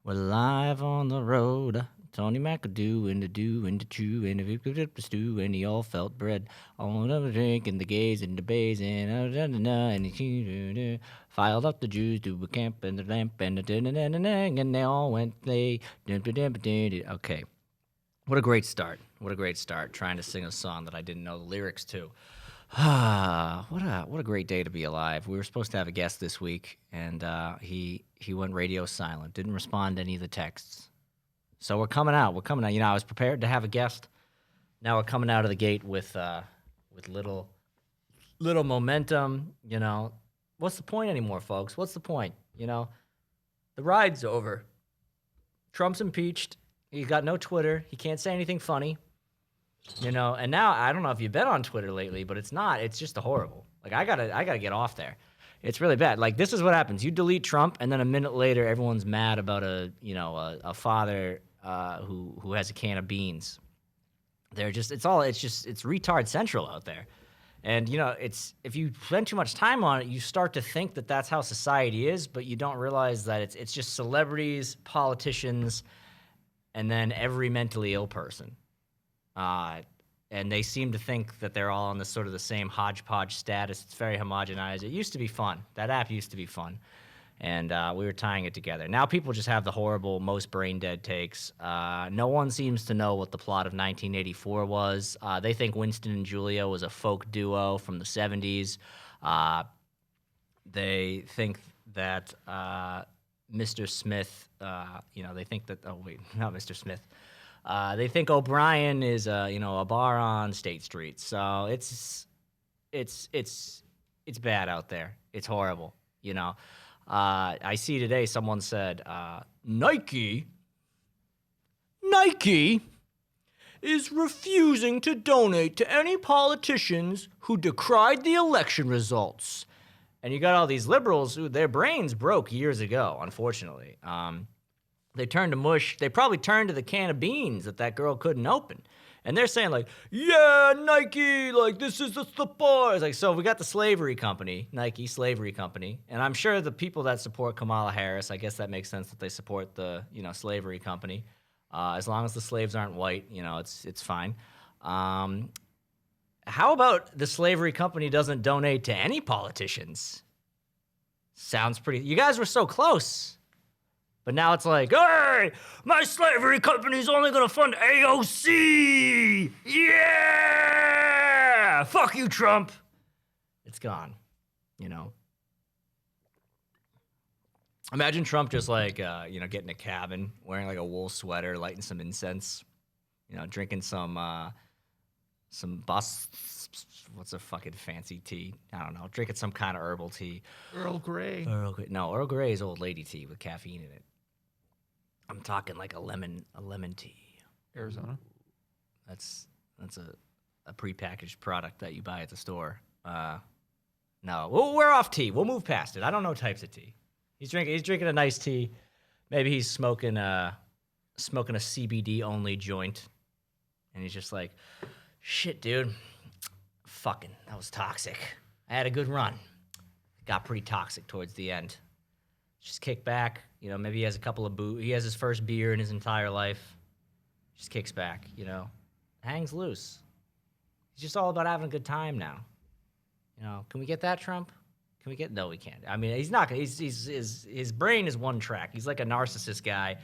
We're live on the road. Tony McAdoo and the do and the chew and the stew and the all felt bread. On the drink and the gays and the bays and the filed up the Jews to a camp and the lamp and and they all went play. Okay. What a great start. What a great start trying to sing a song that I didn't know the lyrics to. What a great day to be alive. We were supposed to have a guest this week, and he went radio silent. Didn't respond to any of the texts. So we're coming out. You know, I was prepared to have a guest. Now we're coming out of the gate with little momentum. You know, what's the point anymore, folks? What's the point? You know, the ride's over. Trump's impeached. He's got no Twitter. He can't say anything funny. You know, and now I don't know if you've been on Twitter lately, but it's just horrible. Like I gotta get off there. It's really bad. Like this is what happens. You delete Trump, and then a minute later, everyone's mad about a father who has a can of beans. It's retard central out there. And you know, if you spend too much time on it, you start to think that that's how society is, but you don't realize that it's just celebrities, politicians, and then every mentally ill person. And they seem to think that they're all on the sort of the same hodgepodge status. It's very homogenized. It used to be fun. That app used to be fun. And we were tying it together. Now people just have the horrible, most brain-dead takes. No one seems to know what the plot of 1984 was. They think Winston and Julia was a folk duo from the 70s. They think that Mr. Smith, they think that, oh wait, not Mr. Smith. They think O'Brien is a bar on State Street. So it's bad out there. It's horrible, you know. I see today someone said Nike is refusing to donate to any politicians who decried the election results. And you got all these liberals who their brains broke years ago, unfortunately. They turned to mush. They probably turned to the can of beans that girl couldn't open. And they're saying like, yeah, Nike, like this is the bar. It's like, so we got the slavery company, Nike slavery company. And I'm sure the people that support Kamala Harris, I guess that makes sense that they support the, slavery company. As long as the slaves aren't white, it's fine. How about the slavery company doesn't donate to any politicians? Sounds pretty, you guys were so close. But now it's like, hey, my slavery company's only gonna fund AOC! Yeah! Fuck you, Trump! It's gone, you know? Imagine Trump just like, getting a cabin, wearing like a wool sweater, lighting some incense, drinking some what's a fucking fancy tea? I don't know, drinking some kind of herbal tea. Earl Grey. No, Earl Grey is old lady tea with caffeine in it. I'm talking like a lemon tea. Arizona. That's a prepackaged product that you buy at the store. No, we're off tea. We'll move past it. I don't know types of tea. He's drinking a nice tea. Maybe he's smoking a CBD only joint, and he's just like, shit, dude. Fucking, that was toxic. I had a good run. It got pretty toxic towards the end. Just kick back, maybe he has a couple of he has his first beer in his entire life. Just kicks back, hangs loose. He's just all about having a good time now. Can we get that, Trump? No, we can't. I mean, he's not, his brain is one track. He's like a narcissist guy.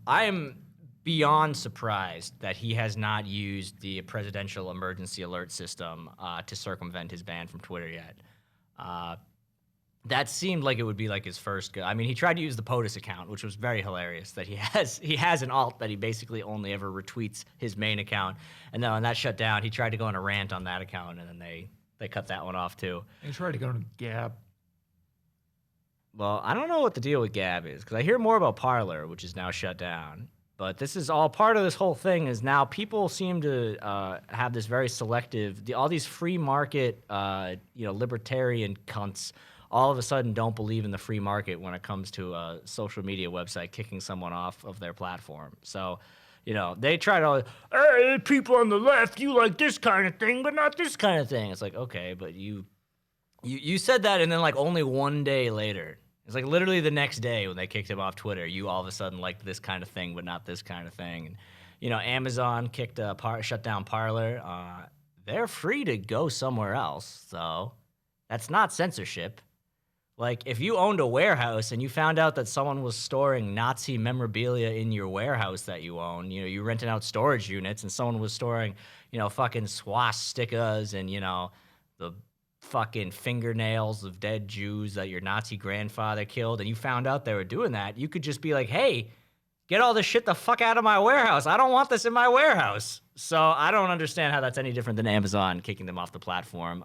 I am beyond surprised that he has not used the presidential emergency alert system to circumvent his ban from Twitter yet. That seemed like it would be like his first go. I mean, he tried to use the POTUS account, which was very hilarious, that he has an alt that he basically only ever retweets his main account. And then when that shut down, he tried to go on a rant on that account, and then they cut that one off too. He tried to go to Gab. Well, I don't know what the deal with Gab is, because I hear more about Parler, which is now shut down. But this is all part of this whole thing is now people seem to have this very selective, all these free market, libertarian cunts all of a sudden don't believe in the free market when it comes to a social media website kicking someone off of their platform. So, they try to, hey, people on the left, you like this kind of thing, but not this kind of thing. It's like, okay, but you said that, and then like only one day later, It's like literally the next day when they kicked him off Twitter, you all of a sudden liked this kind of thing, but not this kind of thing. And Amazon shut down Parler. They're free to go somewhere else, so that's not censorship. Like, if you owned a warehouse and you found out that someone was storing Nazi memorabilia in your warehouse that you own, you rented out storage units and someone was storing, fucking swastikas and, the fucking fingernails of dead Jews that your Nazi grandfather killed, and you found out they were doing that, you could just be like, hey, get all this shit the fuck out of my warehouse. I don't want this in my warehouse. So I don't understand how that's any different than Amazon kicking them off the platform.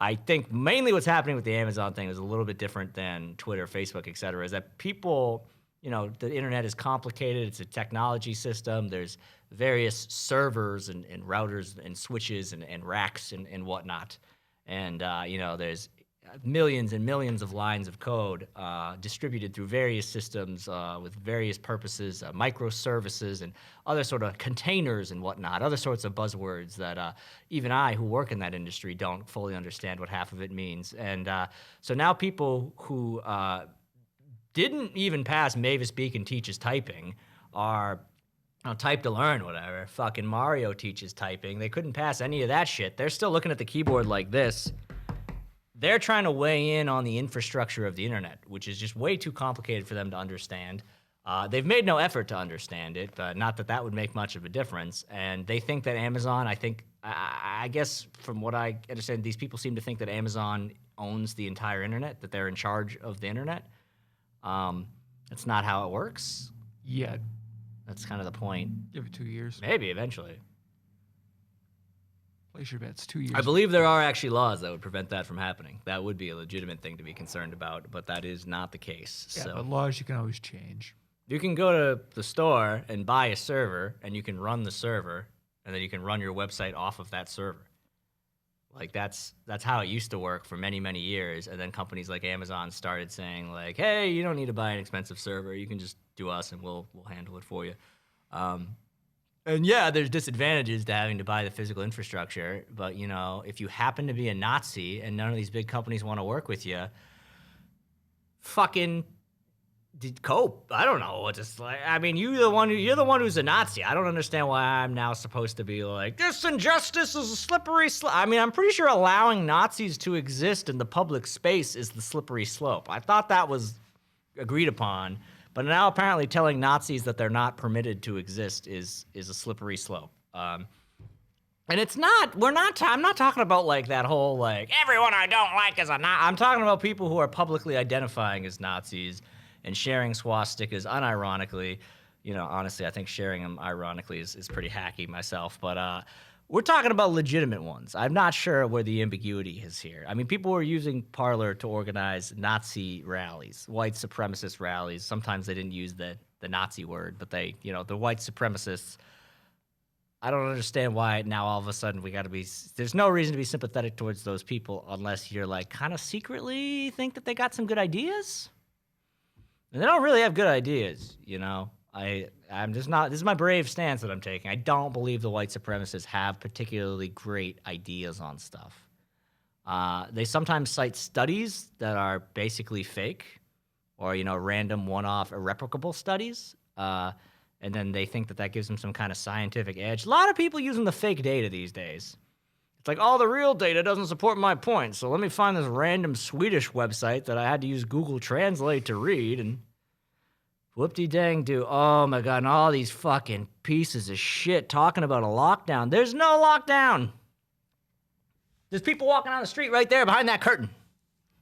I think mainly what's happening with the Amazon thing is a little bit different than Twitter, Facebook, et cetera, is that people, the internet is complicated. It's a technology system. There's various servers and routers and switches and racks and whatnot. And, there's millions and millions of lines of code distributed through various systems with various purposes, microservices and other sort of containers and whatnot, other sorts of buzzwords that even I, who work in that industry, don't fully understand what half of it means. And so now people who didn't even pass Mavis Beacon Teaches Typing are type to learn, whatever. Fucking Mario teaches typing. They couldn't pass any of that shit. They're still looking at the keyboard like this. They're trying to weigh in on the infrastructure of the internet, which is just way too complicated for them to understand. They've made no effort to understand it, not that that would make much of a difference. And they think that Amazon, I guess from what I understand, these people seem to think that Amazon owns the entire internet, that they're in charge of the internet. That's not how it works. Yet. That's kind of the point. Give it 2 years. Maybe eventually. Place your bets. 2 years. I believe there are actually laws that would prevent that from happening. That would be a legitimate thing to be concerned about, but that is not the case. Yeah, so but laws you can always change. you can go to the store and buy a server, and you can run the server, and then you can run your website off of that server. Like that's how it used to work for many, many years. And then companies like Amazon started saying like, hey, you don't need to buy an expensive server. You can just do us and we'll handle it for you. And yeah, there's disadvantages to having to buy the physical infrastructure. But, if you happen to be a Nazi and none of these big companies want to work with you, fucking cope. I don't know what to like. I mean, you're the one who's a Nazi. I don't understand why I'm now supposed to be like, this injustice is a slippery slope. I mean, I'm pretty sure allowing Nazis to exist in the public space is the slippery slope. I thought that was agreed upon, but now apparently telling Nazis that they're not permitted to exist is a slippery slope. And it's not. I'm not talking about like that whole like everyone I don't like is a Nazi. I'm talking about people who are publicly identifying as Nazis and sharing swastikas unironically. Honestly, I think sharing them ironically is pretty hacky myself. But we're talking about legitimate ones. I'm not sure where the ambiguity is here. I mean, people were using Parler to organize Nazi rallies, white supremacist rallies. Sometimes they didn't use the Nazi word, but they, the white supremacists. I don't understand why now all of a sudden we got to be. There's no reason to be sympathetic towards those people unless you're like kind of secretly think that they got some good ideas. And they don't really have good ideas, I'm just not. This is my brave stance that I'm taking. I don't believe the white supremacists have particularly great ideas on stuff. They sometimes cite studies that are basically fake, or random one-off irreplicable studies, and then they think that gives them some kind of scientific edge. A lot of people using the fake data these days. It's like, all the real data doesn't support my point, so let me find this random Swedish website that I had to use Google Translate to read, and whoop-de-dang-do. Oh, my God, and all these fucking pieces of shit talking about a lockdown. There's no lockdown. There's people walking on the street right there behind that curtain.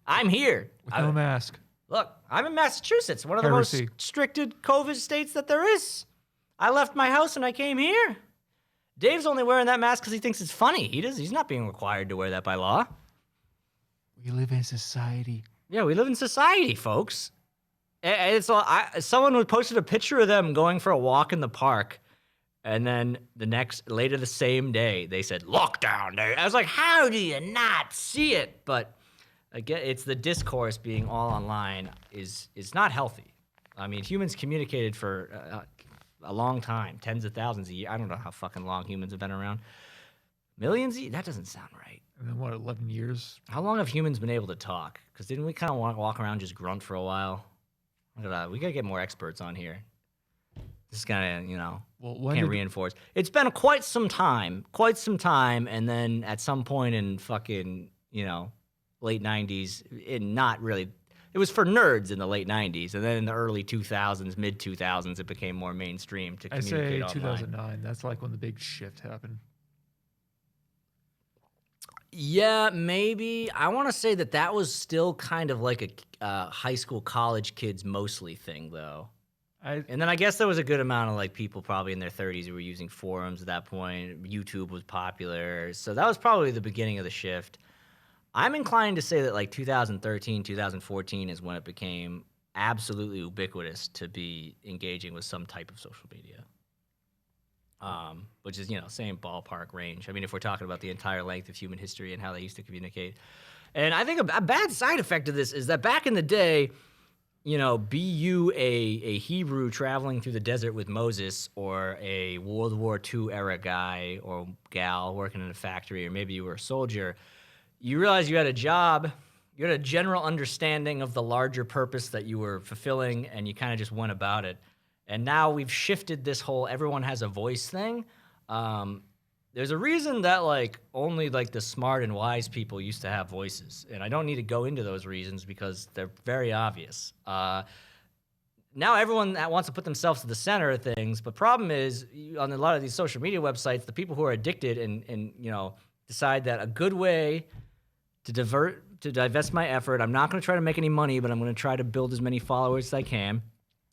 I'm here. With no mask. Look, I'm in Massachusetts, one of the most restricted COVID states that there is. I left my house and I came here. Dave's only wearing that mask because he thinks it's funny. He's not being required to wear that by law. We live in society. Yeah, we live in society, folks. Someone posted a picture of them going for a walk in the park, and then later the same day, they said, lockdown day. I was like, how do you not see it? But again, it's the discourse being all online is not healthy. I mean, humans communicated for a long time, tens of thousands of years. I don't know how fucking long humans have been around. Millions? That doesn't sound right. And then what? 11 years. How long have humans been able to talk? Because didn't we kind of walk around just grunt for a while? Look at that. We gotta get more experts on here. This kind of, Well, when can't did, reinforce. It's been quite some time, and then at some point in fucking, late 90s, not really. It was for nerds in the late 90s, and then in the early 2000s, mid 2000s, it became more mainstream to I communicate say online. 2009. That's like when the big shift happened. Yeah, maybe. I want to say that was still kind of like a high school, college kids mostly thing, though. And then I guess there was a good amount of like people probably in their 30s who were using forums at that point. YouTube was popular. So that was probably the beginning of the shift. I'm inclined to say that like 2013, 2014 is when it became absolutely ubiquitous to be engaging with some type of social media. Which is, same ballpark range. I mean, if we're talking about the entire length of human history and how they used to communicate. And I think a bad side effect of this is that back in the day, be you a Hebrew traveling through the desert with Moses, or a World War II era guy or gal working in a factory, or maybe you were a soldier, you realize you had a job, you had a general understanding of the larger purpose that you were fulfilling, and you kind of just went about it. And now we've shifted this whole everyone has a voice thing. There's a reason that like only like the smart and wise people used to have voices, and I don't need to go into those reasons because they're very obvious. Now everyone that wants to put themselves to the center of things, but problem is on a lot of these social media websites, the people who are addicted and decide that a good way to divest my effort, I'm not going to try to make any money, but I'm going to try to build as many followers as I can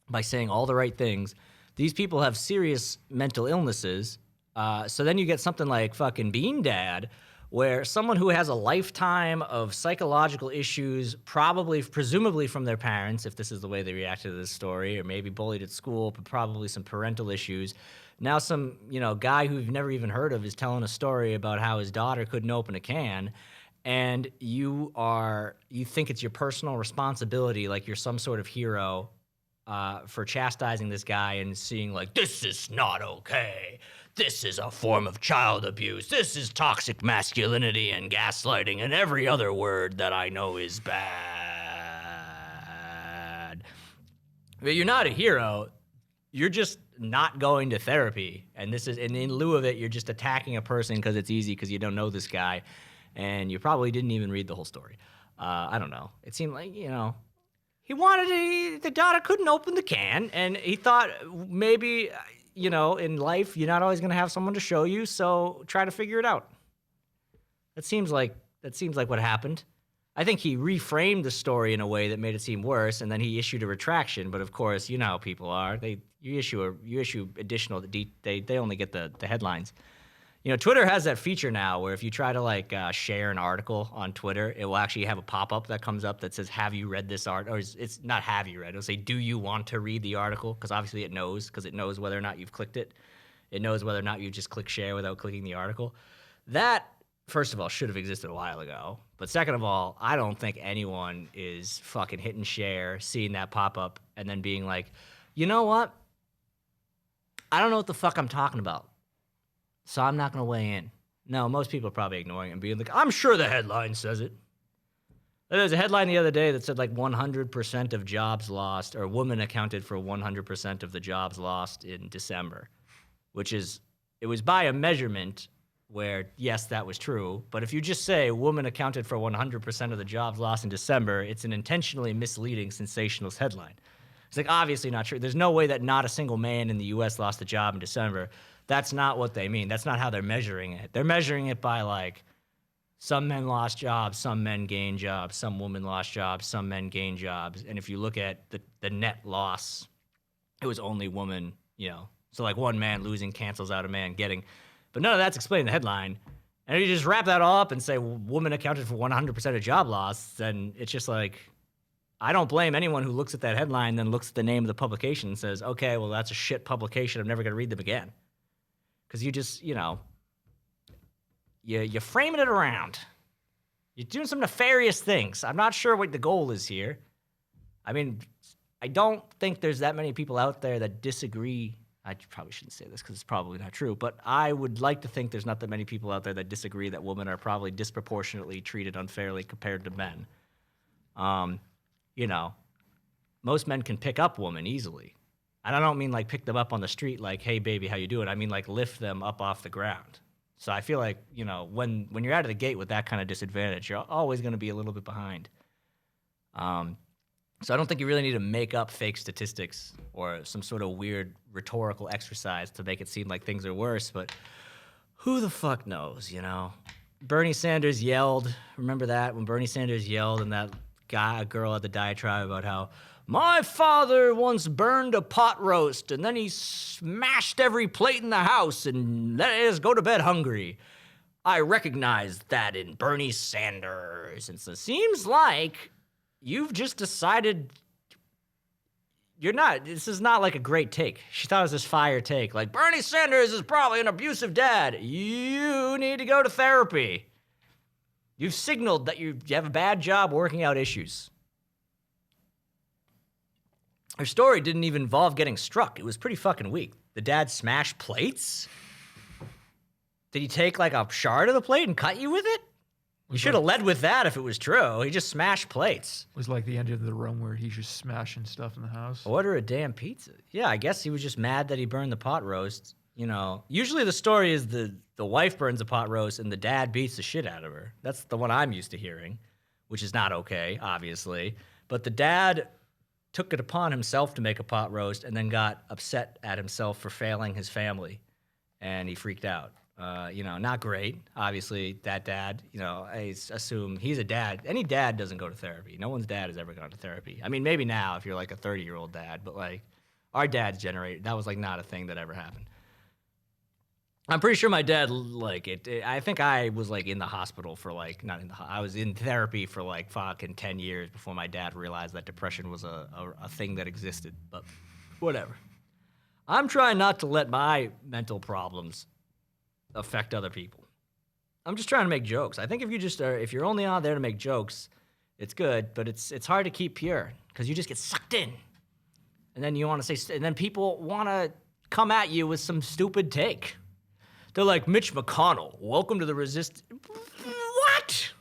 by saying all the right things. These people have serious mental illnesses. So then you get something like fucking Bean Dad, where someone who has a lifetime of psychological issues, presumably from their parents, if this is the way they reacted to this story, or maybe bullied at school, but probably some parental issues. Now some, guy who you've never even heard of is telling a story about how his daughter couldn't open a can, and you think it's your personal responsibility, like you're some sort of hero, for chastising this guy and seeing like, this is not okay. This is a form of child abuse. This is toxic masculinity and gaslighting and every other word that I know is bad. But you're not a hero. You're just not going to therapy. And in lieu of it, you're just attacking a person because it's easy because you don't know this guy. And you probably didn't even read the whole story. I don't know. It seemed like, he the daughter couldn't open the can, and he thought maybe, in life, you're not always going to have someone to show you, so try to figure it out. That seems like what happened. I think he reframed the story in a way that made it seem worse, and then he issued a retraction. But of course, you know how people are. You issue additional. They only get the headlines. Twitter has that feature now where if you try to share an article on Twitter, it will actually have a pop-up that comes up that says, have you read this article? Or it's not have you read. It'll say, do you want to read the article? Because obviously it knows whether or not you've clicked it. It knows whether or not you just click share without clicking the article. That, first of all, should have existed a while ago. But second of all, I don't think anyone is fucking hitting share, seeing that pop-up, and then being like, you know what? I don't know what the fuck I'm talking about, so I'm not going to weigh in. No, most people are probably ignoring it and being like, I'm sure the headline says it. There was a headline the other day that said 100% of jobs lost, or women accounted for 100% of the jobs lost in December, it was by a measurement where, yes, that was true. But if you just say women accounted for 100% of the jobs lost in December, it's an intentionally misleading, sensationalist headline. It's obviously not true. There's no way that not a single man in the U.S. lost a job in December. That's not what they mean. That's not how they're measuring it. They're measuring it by some men lost jobs, some men gained jobs, some women lost jobs, some men gained jobs. And if you look at the net loss, it was only women, So one man losing cancels out a man getting. But none of that's explained in the headline. And if you just wrap that all up and say women accounted for 100% of job loss, then it's just I don't blame anyone who looks at that headline, then looks at the name of the publication and says, okay, well, that's a shit publication. I'm never going to read them again. Because you just, you're framing it around. You're doing some nefarious things. I'm not sure what the goal is here. I mean, I don't think there's that many people out there that disagree I probably shouldn't say this because it's probably not true, but I would like to think there's not that many people out there that disagree that women are probably disproportionately treated unfairly compared to men. You know, most men can pick up women easily. And I don't mean like pick them up on the street like, hey, baby, how you doing? I mean like lift them up off the ground. So I feel like, you know, when you're out of the gate with that kind of disadvantage, you're always going to be a little bit behind. So I don't think you really need to make up fake statistics or some sort of weird rhetorical exercise to make it seem like things are worse, but who the fuck knows, you know? Bernie Sanders yelled, remember that? When Bernie Sanders yelled and that girl at the diatribe about how my father once burned a pot roast and then he smashed every plate in the house and let us go to bed hungry. I recognized that in Bernie Sanders. And so it seems like you've just decided this is not like a great take. She thought it was this fire take. Like, Bernie Sanders is probably an abusive dad. You need to go to therapy. You've signaled that you have a bad job working out issues. Her story didn't even involve getting struck. It was pretty fucking weak. The dad smashed plates? Did he take like a shard of the plate and cut you with it? You should have led with that if it was true. He just smashed plates. It was like the end of the room where he's just smashing stuff in the house. Order a damn pizza. Yeah, I guess he was just mad that he burned the pot roast. You know, usually the story is the wife burns a pot roast and the dad beats the shit out of her. That's the one I'm used to hearing, which is not okay, obviously. But the dad took it upon himself to make a pot roast and then got upset at himself for failing his family, and he freaked out. You know, not great. Obviously, that dad, you know, I assume he's a dad. Any dad doesn't go to therapy. No one's dad has ever gone to therapy. I mean, maybe now if you're like a 30-year-old dad, but like our dad's generation, that was like not a thing that ever happened. I'm pretty sure my dad, like, I think I was like in the hospital for like, I was in therapy for like fucking 10 years before my dad realized that depression was a thing that existed, but whatever. I'm trying not to let my mental problems affect other people. I'm just trying to make jokes. I think if you just are, if you're only out there to make jokes, it's good, but it's hard to keep pure because you just get sucked in, and then you want to say, and then people want to come at you with some stupid take. They're like, Mitch McConnell, welcome to the resist. What?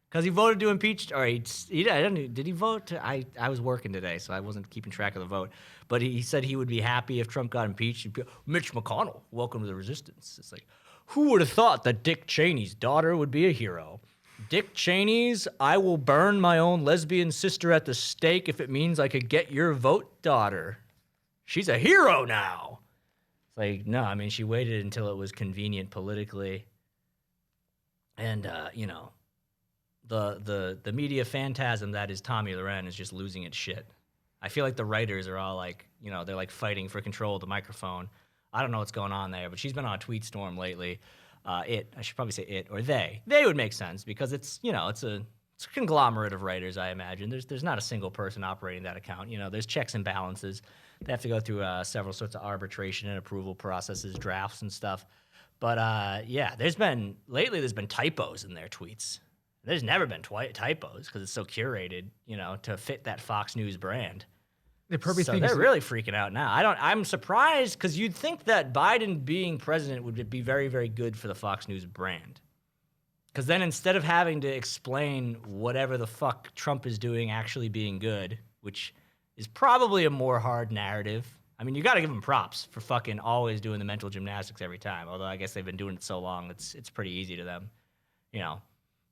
Because he voted to impeach, or did he vote? I was working today, so I wasn't keeping track of the vote. But he said he would be happy if Trump got impeached. Mitch McConnell, welcome to the resistance. It's like, who would have thought that Dick Cheney's daughter would be a hero? Dick Cheney's, I will burn my own lesbian sister at the stake if it means I could get your vote daughter. She's a hero now. It's like, no, I mean, she waited until it was convenient politically. And, you know, the media phantasm that is Tomi Lahren is just losing its shit. I feel like the writers are all like, you know, they're like fighting for control of the microphone. I don't know what's going on there, but she's been on a tweet storm lately. I should probably say it, or they. They would make sense because it's, you know, it's a conglomerate of writers, I imagine. There's not a single person operating that account. You know, there's checks and balances. They have to go through several sorts of arbitration and approval processes, drafts and stuff. But yeah, there's been typos in their tweets. There's never been typos because it's so curated, you know, to fit that Fox News brand. They probably So think they're really freaking out now. I'm surprised because you'd think that Biden being president would be very, very good for the Fox News brand. Because then instead of having to explain whatever the fuck Trump is doing actually being good, which is probably a more hard narrative. I mean, you got to give them props for fucking always doing the mental gymnastics every time. Although I guess they've been doing it so long, it's pretty easy to them. You know,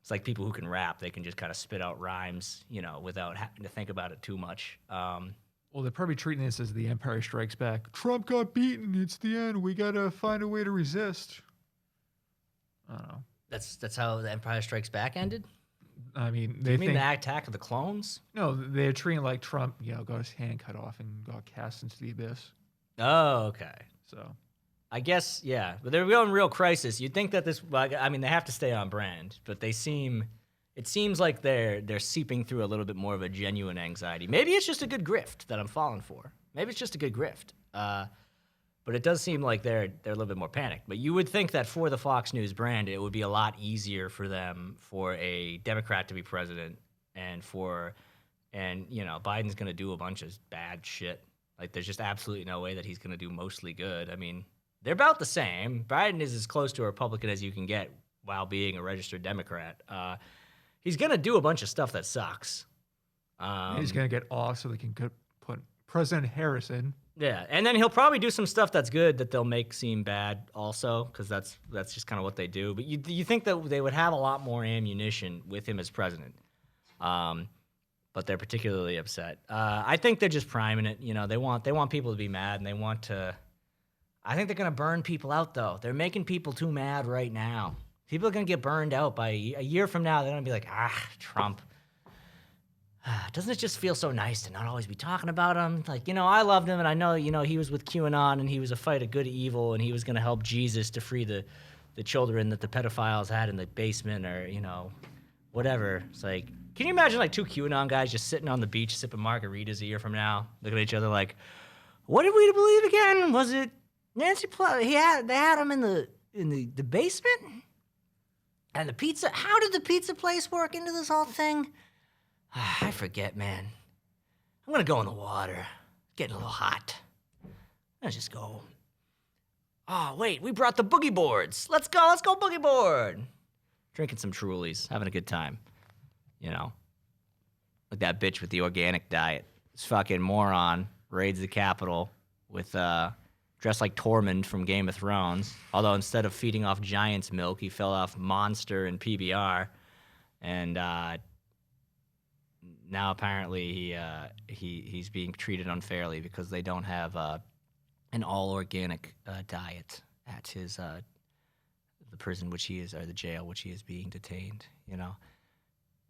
it's like people who can rap. They can just kind of spit out rhymes, you know, without having to think about it too much. Well, they're probably treating this as the Empire Strikes Back. Trump got beaten. It's the end. We got to find a way to resist. I don't know. That's how the Empire Strikes Back ended? I mean, You mean the Attack of the Clones? No, they're treating like Trump, you know, got his hand cut off and got cast into the abyss. Oh, okay. So I guess, yeah. But they're going real crisis. You'd think that this, I mean, they have to stay on brand, but it seems like they're seeping through a little bit more of a genuine anxiety. Maybe it's just a good grift that I'm falling for. Maybe it's just a good grift. But it does seem like they're a little bit more panicked. But you would think that for the Fox News brand, it would be a lot easier for them for a Democrat to be president and you know, Biden's going to do a bunch of bad shit. Like, there's just absolutely no way that he's going to do mostly good. I mean, they're about the same. Biden is as close to a Republican as you can get while being a registered Democrat. He's going to do a bunch of stuff that sucks. He's going to get off so they can put President Harris in. Yeah, and then he'll probably do some stuff that's good that they'll make seem bad also, because that's just kind of what they do. But you think that they would have a lot more ammunition with him as president. But they're particularly upset. I think they're just priming it. You know, they want people to be mad, and they want to. I think they're gonna burn people out, though. They're making people too mad right now. People are gonna get burned out by a year from now. They're gonna be like, Trump. Doesn't it just feel so nice to not always be talking about him? Like, I loved him, and I know, he was with QAnon, and he was a fight of good evil, and he was gonna help Jesus to free the children that the pedophiles had in the basement, or whatever. It's like. Can you imagine like two QAnon guys just sitting on the beach sipping margaritas a year from now, looking at each other like, what did we believe again? Was it Nancy Pelosi? They had him in the basement? And the pizza, how did the pizza place work into this whole thing? I forget, man. I'm gonna go in the water. Getting a little hot. Let's just go. Oh, wait, we brought the boogie boards. Let's go boogie board. Drinking some Trulies, having a good time. Like that bitch with the organic diet. This fucking moron raids the Capitol with dressed like Tormund from Game of Thrones. Although instead of feeding off Giant's milk, he fell off Monster and PBR, and now apparently he's being treated unfairly because they don't have an all organic diet at his the prison which he is, or the jail which he is being detained.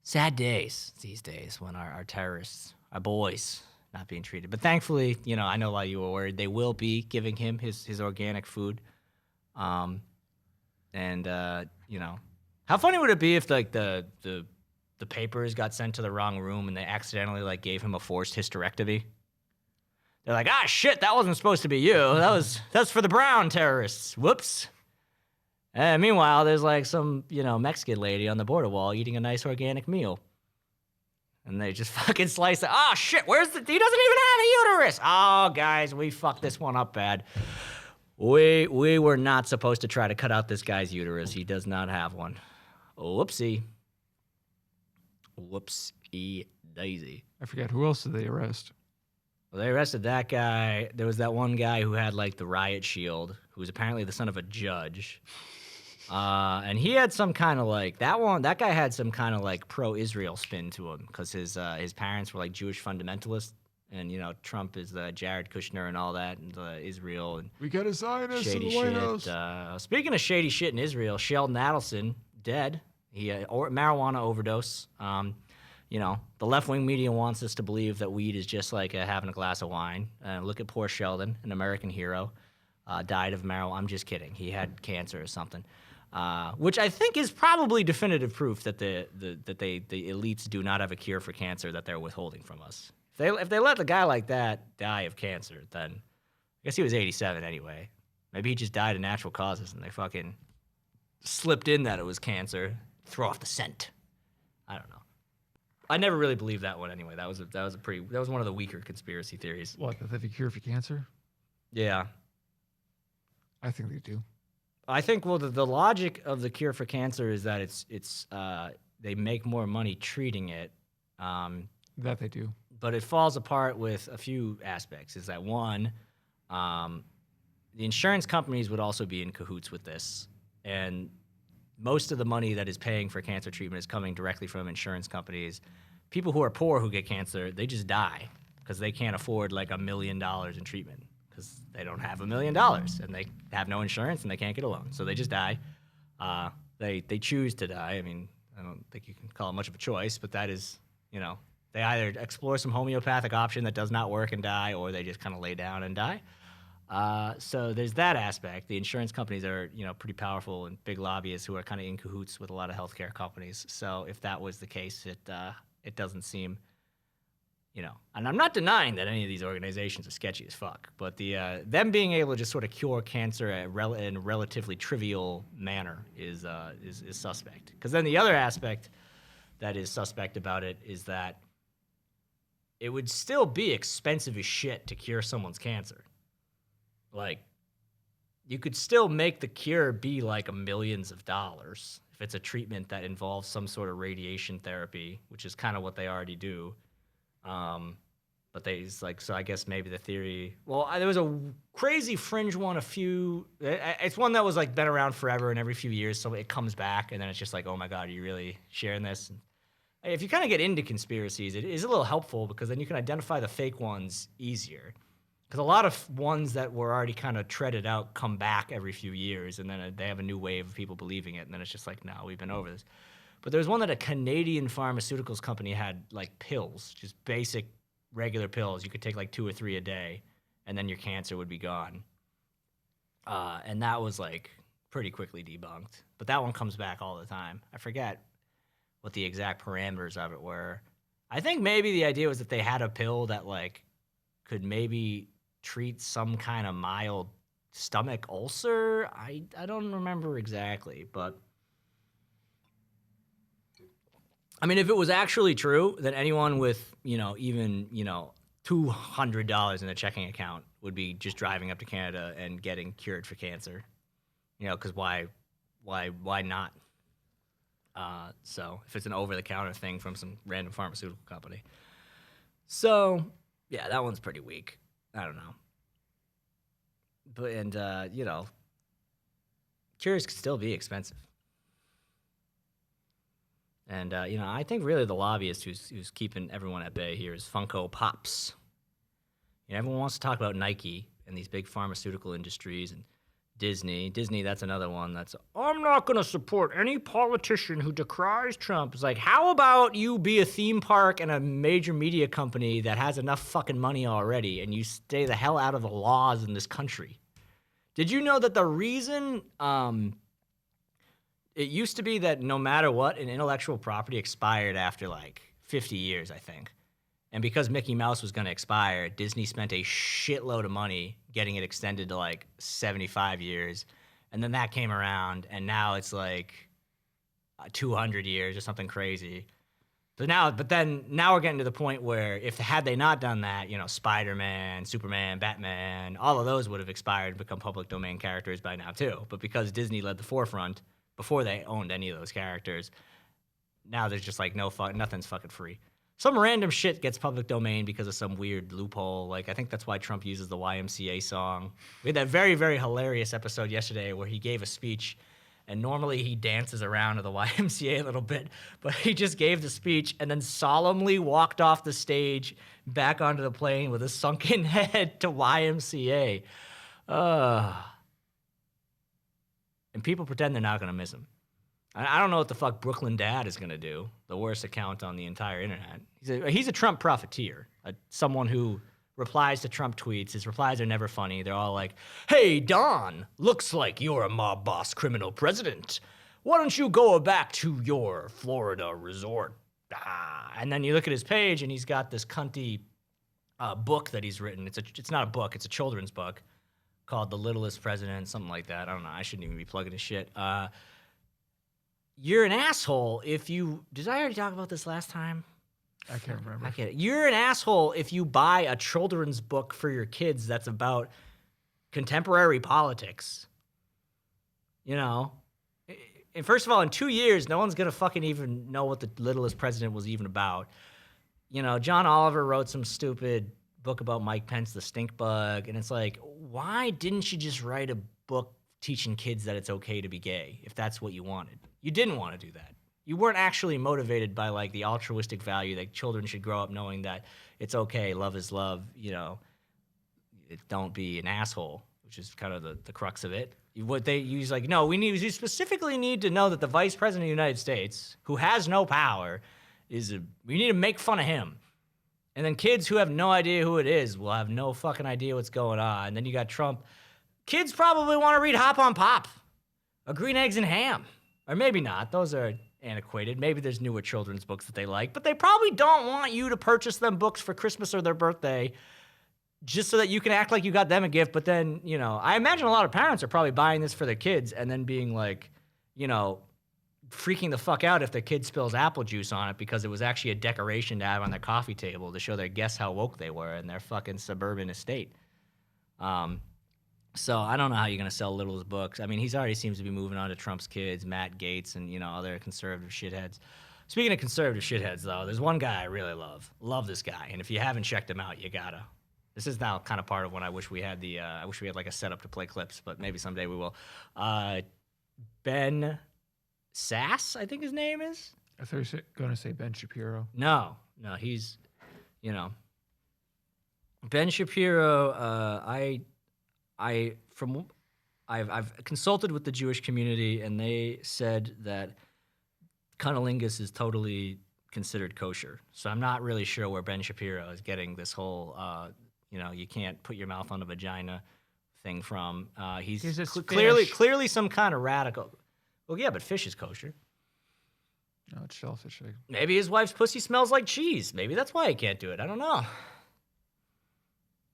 Sad days these days when our terrorists, our boys, not being treated. But thankfully, I know why you were worried. They will be giving him his organic food. How funny would it be if like the papers got sent to the wrong room and they accidentally like gave him a forced hysterectomy? They're like, shit, that wasn't supposed to be you. That's for the brown terrorists. Whoops. And meanwhile, there's like some, Mexican lady on the border wall eating a nice organic meal. And they just fucking slice it. Oh, shit, he doesn't even have a uterus. Oh, guys, we fucked this one up bad. We were not supposed to try to cut out this guy's uterus. He does not have one. Whoopsie. Whoopsie daisy. I forget, who else did they arrest? Well, they arrested that guy. There was that one guy who had like the riot shield, who was apparently the son of a judge. And he had some kind of like that guy had some kind of like pro-Israel spin to him because his parents were like Jewish fundamentalists, and Trump is Jared Kushner and all that, and Israel and we got a Zionist in shady the White shit. House. Speaking of shady shit in Israel, Sheldon Adelson dead. He marijuana overdose. The left-wing media wants us to believe that weed is just like having a glass of wine. Look at poor Sheldon, an American hero, died of marijuana. I'm just kidding. He had cancer or something. Which I think is probably definitive proof that the elites do not have a cure for cancer that they're withholding from us. If they let the guy like that die of cancer, then I guess he was 87 anyway. Maybe he just died of natural causes and they fucking slipped in that it was cancer, throw off the scent. I don't know. I never really believed that one anyway. That was one of the weaker conspiracy theories. What, that they have a cure for cancer? Yeah. I think they do. I think, well, the logic of the cure for cancer is that it's they make more money treating it. That they do. But it falls apart with a few aspects. Is that one, the insurance companies would also be in cahoots with this. And most of the money that is paying for cancer treatment is coming directly from insurance companies. People who are poor who get cancer, they just die because they can't afford like $1 million in treatment because they don't have $1 million and they have no insurance and they can't get a loan. So they just die. They choose to die. I mean, I don't think you can call it much of a choice, but that is, they either explore some homeopathic option that does not work and die, or they just kind of lay down and die. So there's that aspect. The insurance companies are, pretty powerful and big lobbyists who are kind of in cahoots with a lot of healthcare companies. So if that was the case, it doesn't seem, and I'm not denying that any of these organizations are sketchy as fuck, but them being able to just sort of cure cancer in a relatively trivial manner is suspect. Because then the other aspect that is suspect about it is that it would still be expensive as shit to cure someone's cancer. Like, you could still make the cure be like millions of dollars if it's a treatment that involves some sort of radiation therapy, which is kind of what they already do. But so I guess maybe the theory. Well, there was a crazy fringe one. It's one that was like been around forever, and every few years, so it comes back, and then it's just like, oh my god, are you really sharing this? And if you kind of get into conspiracies, it is a little helpful because then you can identify the fake ones easier. Because a lot of ones that were already kind of treaded out come back every few years, and then they have a new wave of people believing it, and then it's just like, no, we've been over this. But there's one that a Canadian pharmaceuticals company had like pills, just basic regular pills. You could take like 2 or 3 a day, and then your cancer would be gone. And that was like pretty quickly debunked. But that one comes back all the time. I forget what the exact parameters of it were. I think maybe the idea was that they had a pill that like could maybe treat some kind of mild stomach ulcer. I don't remember exactly, but I mean, if it was actually true, then anyone with, even, $200 in a checking account would be just driving up to Canada and getting cured for cancer. Because why not? So if it's an over-the-counter thing from some random pharmaceutical company. So, yeah, that one's pretty weak. I don't know. But, cures could still be expensive. And, I think really the lobbyist who's keeping everyone at bay here is Funko Pops. Everyone wants to talk about Nike and these big pharmaceutical industries and Disney. Disney, that's another one I'm not going to support any politician who decries Trump. It's like, how about you be a theme park and a major media company that has enough fucking money already and you stay the hell out of the laws in this country? Did you know that the reason... It used to be that no matter what, an intellectual property expired after like 50 years, I think. And because Mickey Mouse was going to expire, Disney spent a shitload of money getting it extended to like 75 years. And then that came around, and now it's like 200 years or something crazy. But now we're getting to the point where had they not done that, Spider-Man, Superman, Batman, all of those would have expired and become public domain characters by now too. But because Disney led the forefront, before they owned any of those characters, now there's just like nothing's fucking free. Some random shit gets public domain because of some weird loophole. Like, I think that's why Trump uses the YMCA song. We had that very, very hilarious episode yesterday where he gave a speech, and normally he dances around to the YMCA a little bit, but he just gave the speech and then solemnly walked off the stage back onto the plane with a sunken head to YMCA. And people pretend they're not going to miss him. I don't know what the fuck Brooklyn Dad is going to do, the worst account on the entire internet. He's a Trump profiteer, someone who replies to Trump tweets. His replies are never funny. They're all like, hey, Don, looks like you're a mob boss criminal president. Why don't you go back to your Florida resort? And then you look at his page, and he's got this cunty book that he's written. It's not a book. It's a children's book called The Littlest President, something like that. I don't know. I shouldn't even be plugging his shit. You're an asshole if you... Did I already talk about this last time? I can't remember. You're an asshole if you buy a children's book for your kids that's about contemporary politics. And first of all, in 2 years, no one's going to fucking even know what The Littlest President was even about. John Oliver wrote some stupid book about Mike Pence, the stink bug, and it's like, why didn't you just write a book teaching kids that it's okay to be gay if that's what you wanted? You didn't want to do that. You weren't actually motivated by like the altruistic value that children should grow up knowing that it's okay, love is love, don't be an asshole, which is kind of the crux of it. What they use like, no, we specifically need to know that the Vice President of the United States, who has no power, we need to make fun of him. And then kids who have no idea who it is will have no fucking idea what's going on. And then you got Trump. Kids probably want to read Hop on Pop or Green Eggs and Ham. Or maybe not. Those are antiquated. Maybe there's newer children's books that they like. But they probably don't want you to purchase them books for Christmas or their birthday just so that you can act like you got them a gift. But then, I imagine a lot of parents are probably buying this for their kids and then being like, freaking the fuck out if their kid spills apple juice on it because it was actually a decoration to have on their coffee table to show their guests how woke they were in their fucking suburban estate. So I don't know how you're going to sell Little's books. I mean, he's already seems to be moving on to Trump's kids, Matt Gaetz, and, other conservative shitheads. Speaking of conservative shitheads, though, there's one guy I really love. Love this guy. And if you haven't checked him out, you gotta. This is now kind of part of when I wish we had like a setup to play clips, but maybe someday we will. Ben Sass, I think his name is. I thought you were going to say Ben Shapiro. No, he's, Ben Shapiro. I've consulted with the Jewish community, and they said that cunnilingus is totally considered kosher. So I'm not really sure where Ben Shapiro is getting this whole, you can't put your mouth on a vagina thing from. He's clearly some kind of radical. Well, yeah, but fish is kosher. No, it's shellfish. Maybe his wife's pussy smells like cheese. Maybe that's why he can't do it. I don't know.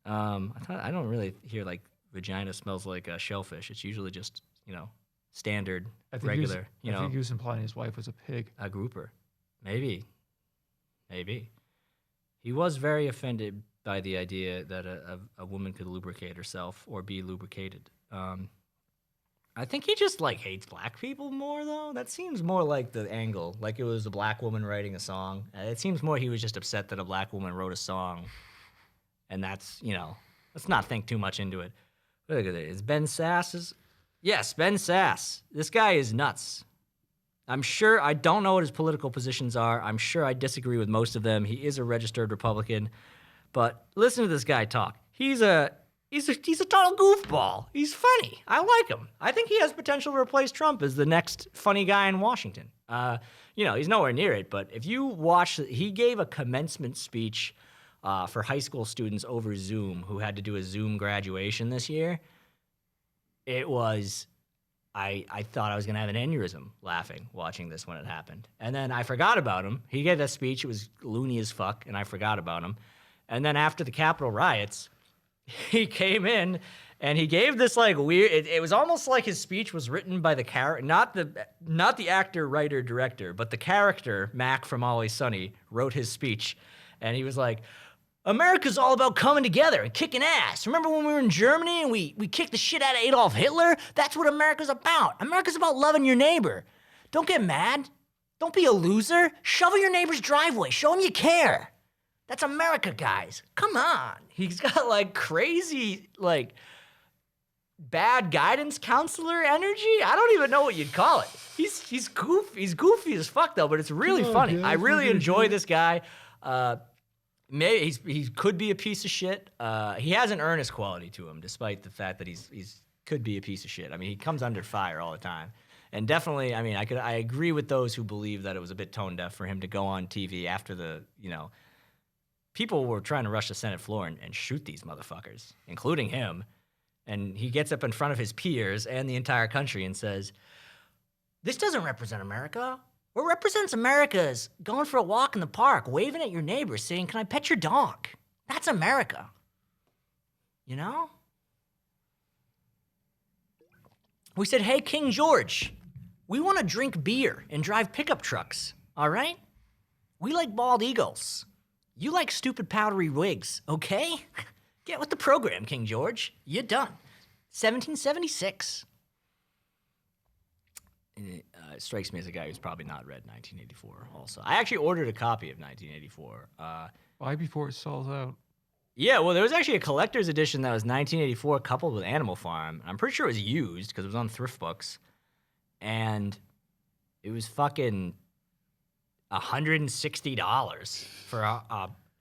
I don't really hear like vagina smells like shellfish. It's usually just, standard, regular. I think he was implying his wife was a pig. A grouper. Maybe. He was very offended by the idea that a woman could lubricate herself or be lubricated. I think he just hates black people more, though. That seems more like the angle, like it was a black woman writing a song. It seems more he was just upset that a black woman wrote a song, and that's let's not think too much into it. Look at it. Is Ben Sass's? Yes, Ben Sass. This guy is nuts. I'm sure I don't know what his political positions are. I'm sure I disagree with most of them. He is a registered Republican, but listen to this guy talk. He's a total goofball. He's funny. I like him. I think he has potential to replace Trump as the next funny guy in Washington. He's nowhere near it, but if you watch, he gave a commencement speech for high school students over Zoom who had to do a Zoom graduation this year. It was, I thought I was going to have an aneurysm laughing watching this when it happened. And then I forgot about him. He gave that speech. It was loony as fuck, and I forgot about him. And then after the Capitol riots, he came in and he gave this weird. It was almost like his speech was written by the character, not the actor, writer, director, but the character Mac from Always Sunny wrote his speech, and he was like, "America's all about coming together and kicking ass. Remember when we were in Germany and we kicked the shit out of Adolf Hitler? That's what America's about. America's about loving your neighbor. Don't get mad. Don't be a loser. Shovel your neighbor's driveway. Show him you care. That's America, guys. Come on." He's got crazy, bad guidance counselor energy. I don't even know what you'd call it. He's goofy. He's goofy as fuck though, but it's really funny. I really enjoy this guy. Maybe he could be a piece of shit. He has an earnest quality to him, despite the fact that he's could be a piece of shit. I mean, he comes under fire all the time. And definitely, I mean, I agree with those who believe that it was a bit tone deaf for him to go on TV after the, people were trying to rush the Senate floor and shoot these motherfuckers, including him. And he gets up in front of his peers and the entire country and says, "This doesn't represent America. What represents America is going for a walk in the park, waving at your neighbor, saying, 'Can I pet your dog?' That's America." We said, "Hey, King George, we want to drink beer and drive pickup trucks, all right? We like bald eagles. You like stupid powdery wigs, okay? Get with the program, King George. You're done." 1776. It strikes me as a guy who's probably not read 1984 also. I actually ordered a copy of 1984. Why before it sells out? Yeah, well, there was actually a collector's edition that was 1984 coupled with Animal Farm. I'm pretty sure it was used because it was on Thrift Books. And it was fucking $160 for